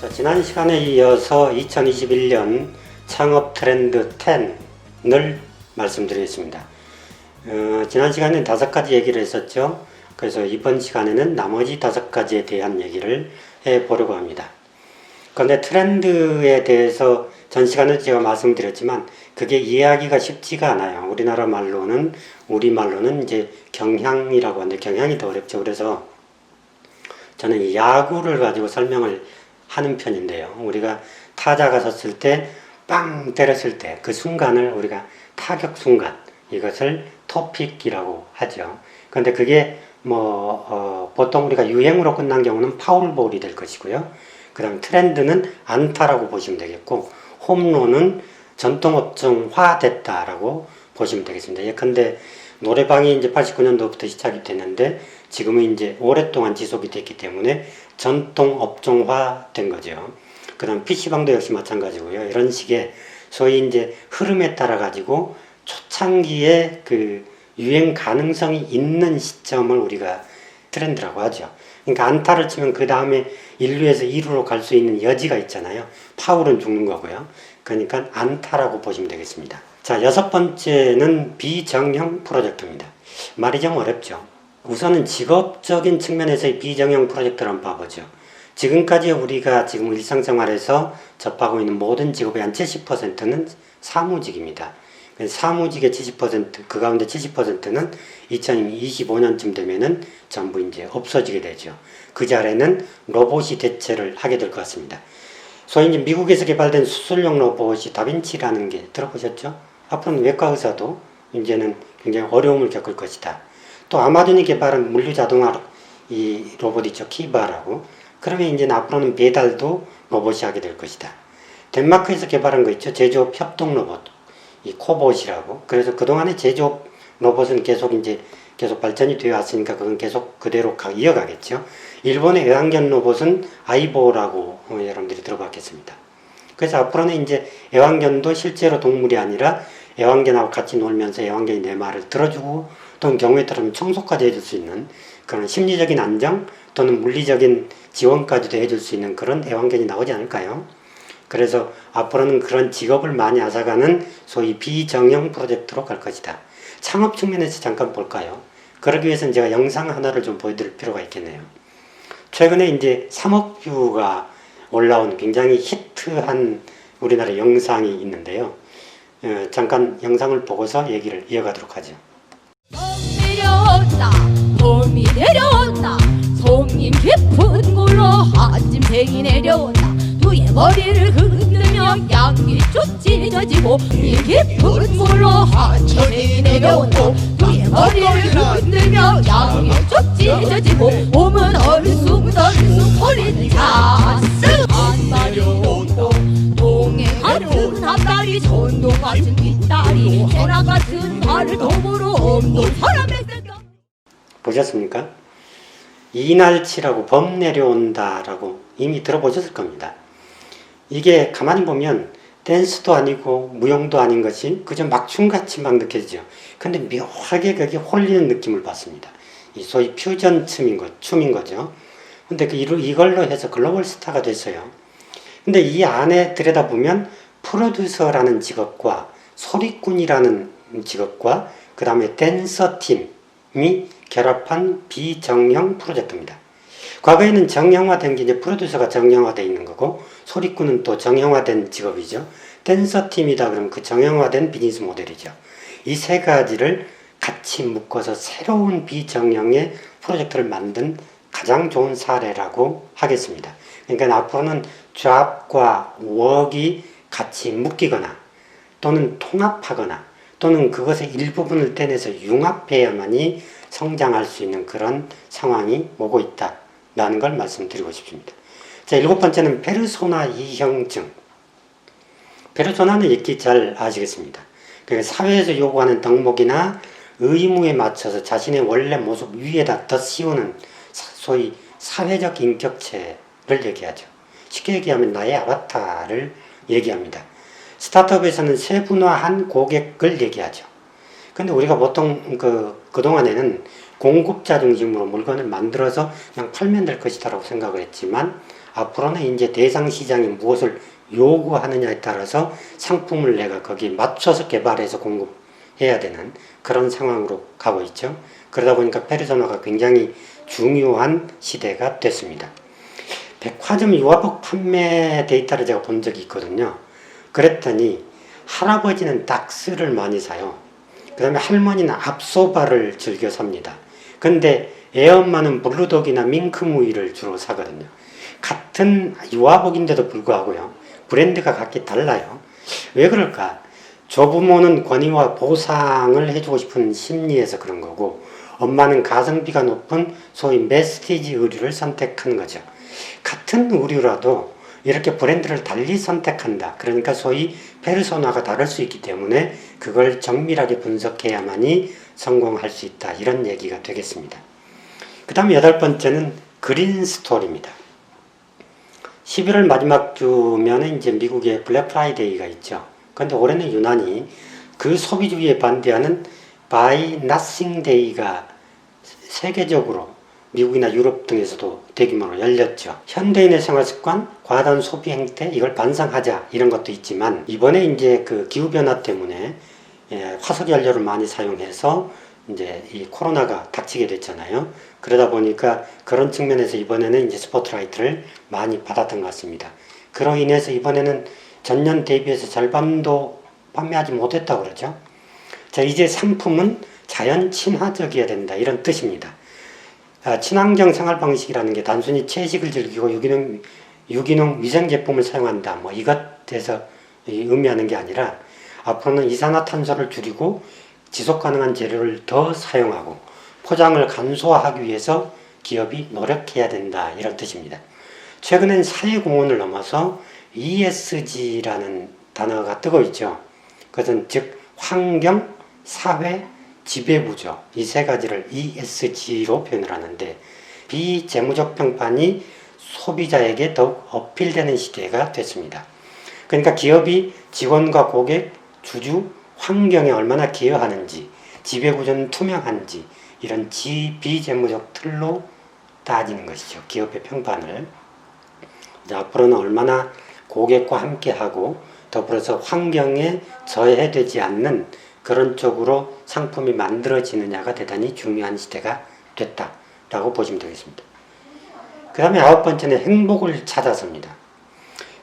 자, 지난 시간에 이어서 2021년 창업 트렌드 10을 말씀드리겠습니다. 지난 시간에는 5가지 얘기를 했었죠. 그래서 이번 시간에는 나머지 5가지에 대한 얘기를 해보려고 합니다. 그런데 트렌드에 대해서 전 시간에 제가 말씀드렸지만 그게 이해하기가 쉽지가 않아요. 우리말로는 이제 경향이라고 하는데 경향이 더 어렵죠. 그래서 저는 이 야구를 가지고 설명을 하는 편인데요. 우리가 타자가 섰을 때 빵 때렸을 때 그 순간을 우리가 타격 순간, 이것을 토픽이라고 하죠. 그런데 그게 보통 우리가 유행으로 끝난 경우는 파울볼이 될 것이고요. 그 다음 트렌드는 안타라고 보시면 되겠고, 홈런은 전통업종화 됐다라고 보시면 되겠습니다. 예컨대 노래방이 이제 89년도부터 시작이 됐는데 지금은 이제 오랫동안 지속이 됐기 때문에 전통업종화 된 거죠. 그 다음 PC방도 역시 마찬가지고요. 이런 식의 소위 이제 흐름에 따라 가지고 초창기에 그 유행 가능성이 있는 시점을 우리가 트렌드라고 하죠. 그러니까 안타를 치면 그 다음에 1루에서 2루로 갈 수 있는 여지가 있잖아요. 파울은 죽는 거고요. 그러니까 안타라고 보시면 되겠습니다. 자, 6번째는 비정형 프로젝트입니다. 말이 좀 어렵죠. 우선은 직업적인 측면에서의 비정형 프로젝트를 한번 봐보죠. 지금까지 우리가 지금 일상생활에서 접하고 있는 모든 직업의 한 70%는 사무직입니다. 사무직의 70%, 그 가운데 70%는 2025년쯤 되면은 전부 이제 없어지게 되죠. 그 자리에는 로봇이 대체를 하게 될 것 같습니다. 소위 이제 미국에서 개발된 수술용 로봇이 다빈치라는 게 들어보셨죠? 앞으로는 외과 의사도 이제는 굉장히 어려움을 겪을 것이다. 또 아마존이 개발한 물류 자동화 이 로봇 있죠. 키바라고. 그러면 이제는 앞으로는 배달도 로봇이 하게 될 것이다. 덴마크에서 개발한 거 있죠. 제조업 협동 로봇. 이 코봇이라고. 그래서 그동안의 제조업 로봇은 계속 발전이 되어 왔으니까 그건 계속 그대로 이어가겠죠. 일본의 애완견 로봇은 아이보라고 여러분들이 들어봤겠습니다. 그래서 앞으로는 이제 애완견도 실제로 동물이 아니라 애완견하고 같이 놀면서 애완견이 내 말을 들어주고 또는 경우에 따르면 청소까지 해줄 수 있는 그런 심리적인 안정 또는 물리적인 지원까지도 해줄 수 있는 그런 애완견이 나오지 않을까요? 그래서 앞으로는 그런 직업을 많이 앗아가는 소위 비정형 프로젝트로 갈 것이다. 창업 측면에서 잠깐 볼까요? 그러기 위해서는 제가 영상 하나를 좀 보여드릴 필요가 있겠네요. 최근에 이제 3억 뷰가 올라온 굉장히 히트한 우리나라 영상이 있는데요. 잠깐 영상을 보고서 얘기를 이어가도록 하죠. 내려온다 봄이 내려온다 손님 깊은 곳으로 한짐승이 내려온다 두의 머리를 흔들며 양귀쭉 찢어지고 이 깊은 곳으로 한짐승이 내려온다 두의 머리를 흔들며 양귀쭉 찢어지고 몸은 얼쑥덜쑥 소리는 자스 한 마리 온다 동해 같은 앞다리 전동 같은 뒷다리 새나 같은 발을 도구로 없는 사람의 보셨습니까? 이날치라고 범 내려온다라고 이미 들어보셨을 겁니다. 이게 가만히 보면 댄스도 아니고 무용도 아닌 것이 그저 막춤같이 막 느껴지죠. 근데 묘하게 그게 홀리는 느낌을 받습니다. 이 소위 퓨전 춤인 거죠. 근데 이걸로 해서 글로벌 스타가 됐어요. 근데 이 안에 들여다보면 프로듀서라는 직업과 소리꾼이라는 직업과 그 다음에 댄서 팀이 결합한 비정형 프로젝트입니다. 과거에는 정형화된 게 이제 프로듀서가 정형화되어 있는 거고 소리꾼은 또 정형화된 직업이죠. 댄서 팀이다 그러면 그 정형화된 비즈니스 모델이죠. 이 세 가지를 같이 묶어서 새로운 비정형의 프로젝트를 만든 가장 좋은 사례라고 하겠습니다. 그러니까 앞으로는 잡과 웍이 같이 묶이거나 또는 통합하거나 또는 그것의 일부분을 떼내서 융합해야만이 성장할 수 있는 그런 상황이 오고 있다라는 걸 말씀드리고 싶습니다. 자, 7번째는 페르소나 이형증. 페르소나는 읽기 잘 아시겠습니다. 그러니까 사회에서 요구하는 덕목이나 의무에 맞춰서 자신의 원래 모습 위에다 더 씌우는 소위 사회적 인격체를 얘기하죠. 쉽게 얘기하면 나의 아바타를 얘기합니다. 스타트업에서는 세분화한 고객을 얘기하죠. 근데 우리가 보통 그동안에는 공급자 중심으로 물건을 만들어서 그냥 팔면 될 것이다라고 생각을 했지만 앞으로는 이제 대상 시장이 무엇을 요구하느냐에 따라서 상품을 내가 거기에 맞춰서 개발해서 공급해야 되는 그런 상황으로 가고 있죠. 그러다 보니까 페르소나가 굉장히 중요한 시대가 됐습니다. 백화점 유아복 판매 데이터를 제가 본 적이 있거든요. 그랬더니 할아버지는 닥스를 많이 사요. 그 다음에 할머니는 앞소바를 즐겨 삽니다. 근데 애엄마는 블루독이나 밍크무늬를 주로 사거든요. 같은 유아복인데도 불구하고요. 브랜드가 각기 달라요. 왜 그럴까? 조부모는 권위와 보상을 해주고 싶은 심리에서 그런 거고 엄마는 가성비가 높은 소위 메스티지 의류를 선택한 거죠. 같은 의류라도 이렇게 브랜드를 달리 선택한다. 그러니까 소위 페르소나가 다를 수 있기 때문에 그걸 정밀하게 분석해야만이 성공할 수 있다. 이런 얘기가 되겠습니다. 그 다음에 8번째는 그린 스토리입니다. 11월 마지막 주면은 이제 미국의 블랙 프라이데이가 있죠. 그런데 올해는 유난히 그 소비주의에 반대하는 바이 나싱 데이가 세계적으로 미국이나 유럽 등에서도 대규모로 열렸죠. 현대인의 생활습관, 과다한 소비 행태, 이걸 반성하자 이런 것도 있지만 이번에 이제 그 기후변화 때문에 화석연료를 많이 사용해서 이제 이 코로나가 닥치게 됐잖아요. 그러다 보니까 그런 측면에서 이번에는 이제 스포트라이트를 많이 받았던 것 같습니다. 그로 인해서 이번에는 전년 대비해서 절반도 판매하지 못했다고 그러죠. 자, 이제 상품은 자연 친화적이어야 된다 이런 뜻입니다. 친환경 생활 방식이라는 게 단순히 채식을 즐기고 유기농 위생 제품을 사용한다 뭐 이것에서 의미하는 게 아니라 앞으로는 이산화탄소를 줄이고 지속 가능한 재료를 더 사용하고 포장을 간소화하기 위해서 기업이 노력해야 된다 이런 뜻입니다. 최근엔 사회공헌을 넘어서 ESG라는 단어가 뜨고 있죠. 그것은 즉 환경, 사회, 지배구조 이 세 가지를 ESG로 표현을 하는데 비재무적 평판이 소비자에게 더욱 어필되는 시대가 됐습니다. 그러니까 기업이 직원과 고객, 주주, 환경에 얼마나 기여하는지 지배구조는 투명한지 이런 비재무적 틀로 따지는 것이죠. 기업의 평판을. 앞으로는 얼마나 고객과 함께하고 더불어서 환경에 저해되지 않는 그런 쪽으로 상품이 만들어지느냐가 대단히 중요한 시대가 됐다라고 보시면 되겠습니다. 그 다음에 9번째는 행복을 찾아서입니다.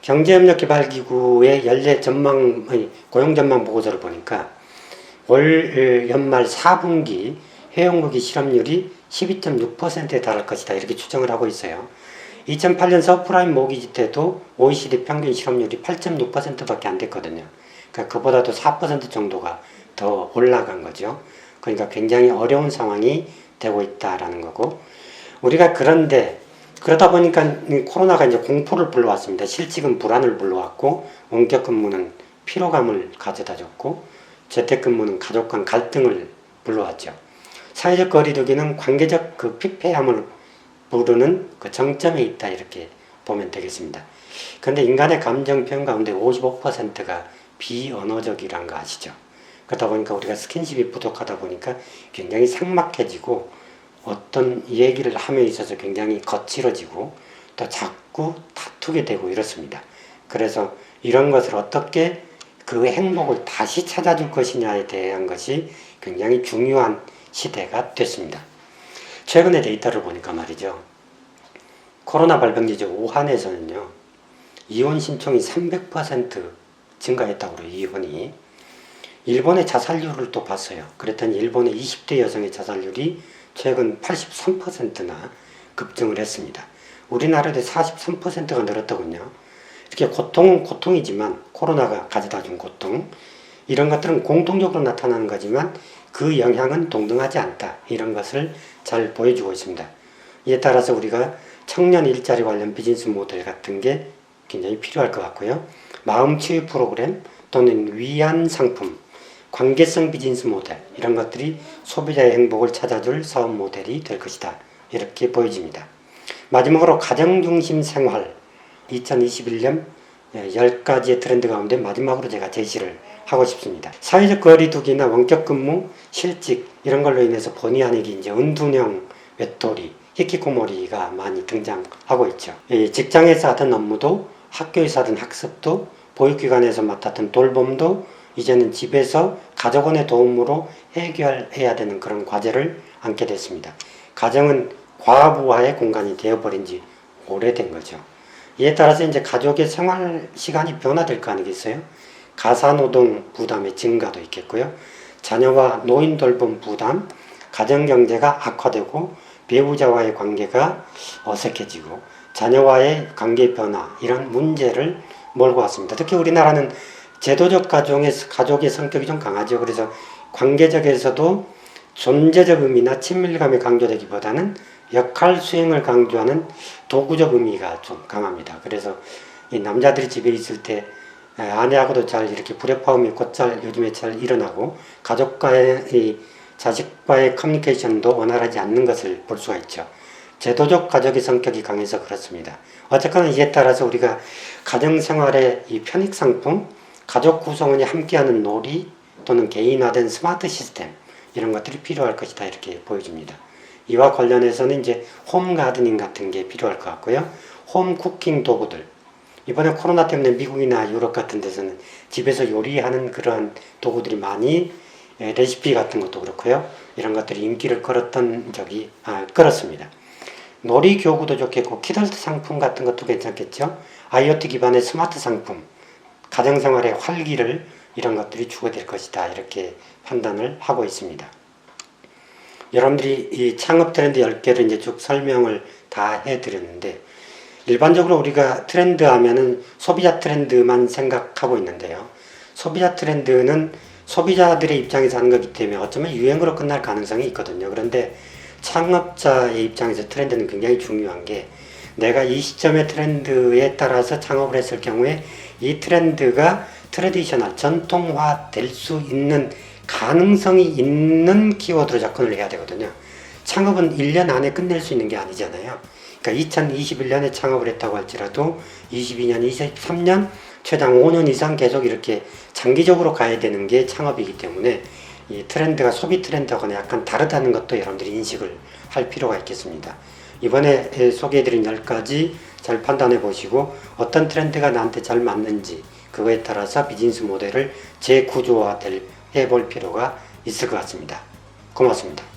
경제협력개발기구의 연례 전망, 고용전망 보고서를 보니까 올 연말 4분기 회용무기 실업률이 12.6%에 달할 것이다 이렇게 추정을 하고 있어요. 2008년 서프라임 모기지 때도 OECD 평균 실업률이 8.6%밖에 안 됐거든요. 그러니까 그보다도 4% 정도가 더 올라간 거죠. 그러니까 굉장히 어려운 상황이 되고 있다라는 거고 우리가 그러다 보니까 코로나가 이제 공포를 불러왔습니다. 실직은 불안을 불러왔고 원격 근무는 피로감을 가져다 줬고 재택근무는 가족 간 갈등을 불러왔죠. 사회적 거리두기는 관계적 그 피폐함을 부르는 그 정점에 있다 이렇게 보면 되겠습니다. 그런데 인간의 감정 표현 가운데 55%가 비언어적이란 거 아시죠? 그러다 보니까 우리가 스킨십이 부족하다 보니까 굉장히 삭막해지고 어떤 얘기를 함에 있어서 굉장히 거칠어지고 또 자꾸 다투게 되고 이렇습니다. 그래서 이런 것을 어떻게 그 행복을 다시 찾아줄 것이냐에 대한 것이 굉장히 중요한 시대가 됐습니다. 최근의 데이터를 보니까 말이죠. 코로나 발병지죠. 우한에서는요. 이혼 신청이 300% 증가했다고 그래요. 이혼이. 일본의 자살률을 또 봤어요. 그랬더니 일본의 20대 여성의 자살률이 최근 83%나 급증을 했습니다. 우리나라도 43%가 늘었더군요. 이렇게 고통은 고통이지만 코로나가 가져다 준 고통 이런 것들은 공통적으로 나타나는 거지만 그 영향은 동등하지 않다. 이런 것을 잘 보여주고 있습니다. 이에 따라서 우리가 청년 일자리 관련 비즈니스 모델 같은 게 굉장히 필요할 것 같고요. 마음치유 프로그램 또는 위안 상품, 관계성 비즈니스 모델 이런 것들이 소비자의 행복을 찾아줄 사업 모델이 될 것이다. 이렇게 보여집니다. 마지막으로 가정중심 생활 2021년 10가지의 트렌드 가운데 마지막으로 제가 제시를 하고 싶습니다. 사회적 거리두기나 원격 근무, 실직 이런 걸로 인해서 본의 아니게 이제 은둔형 외톨이, 히키코모리가 많이 등장하고 있죠. 직장에서 하던 업무도 학교에서 하던 학습도 보육기관에서 맡았던 돌봄도 이제는 집에서 가족원의 도움으로 해결해야 되는 그런 과제를 안게 됐습니다. 가정은 과부하의 공간이 되어버린 지 오래된 거죠. 이에 따라서 이제 가족의 생활 시간이 변화될 거 아니겠어요? 가사노동 부담의 증가도 있겠고요. 자녀와 노인 돌봄 부담, 가정경제가 악화되고 배우자와의 관계가 어색해지고 자녀와의 관계 변화 이런 문제를 몰고 왔습니다. 특히 우리나라는 제도적 가족의 성격이 좀 강하죠. 그래서 관계적에서도 존재적 의미나 친밀감이 강조되기보다는 역할 수행을 강조하는 도구적 의미가 좀 강합니다. 그래서 이 남자들이 집에 있을 때 아내하고도 잘 이렇게 불협화음이 곧잘 요즘에 잘 일어나고 가족과의 이 자식과의 커뮤니케이션도 원활하지 않는 것을 볼 수가 있죠. 제도적 가족의 성격이 강해서 그렇습니다. 어쨌거나 이에 따라서 우리가 가정생활의 이 편익상품, 가족 구성원이 함께하는 놀이 또는 개인화된 스마트 시스템 이런 것들이 필요할 것이다 이렇게 보여집니다. 이와 관련해서는 이제 홈 가드닝 같은 게 필요할 것 같고요. 홈 쿠킹 도구들. 이번에 코로나 때문에 미국이나 유럽 같은 데서는 집에서 요리하는 그러한 도구들이 많이 레시피 같은 것도 그렇고요. 이런 것들이 인기를 끌었습니다. 놀이 교구도 좋겠고 키덜트 상품 같은 것도 괜찮겠죠. IoT 기반의 스마트 상품, 가정생활의 활기를 이런 것들이 추구될 것이다 이렇게 판단을 하고 있습니다. 여러분들이 이 창업 트렌드 10개를 이제 쭉 설명을 다 해드렸는데 일반적으로 우리가 트렌드 하면은 소비자 트렌드만 생각하고 있는데요. 소비자 트렌드는 소비자들의 입장에서 하는 거기 때문에 어쩌면 유행으로 끝날 가능성이 있거든요. 그런데 창업자의 입장에서 트렌드는 굉장히 중요한 게 내가 이 시점의 트렌드에 따라서 창업을 했을 경우에 이 트렌드가 트래디셔널, 전통화 될 수 있는 가능성이 있는 키워드로 접근을 해야 되거든요. 창업은 1년 안에 끝낼 수 있는 게 아니잖아요. 그러니까 2021년에 창업을 했다고 할지라도 22년, 23년, 최장 5년 이상 계속 이렇게 장기적으로 가야 되는 게 창업이기 때문에 이 트렌드가 소비 트렌드하고는 약간 다르다는 것도 여러분들이 인식을 할 필요가 있겠습니다. 이번에 소개해드린 10가지 잘 판단해 보시고 어떤 트렌드가 나한테 잘 맞는지 그거에 따라서 비즈니스 모델을 재구조화 해볼 필요가 있을 것 같습니다. 고맙습니다.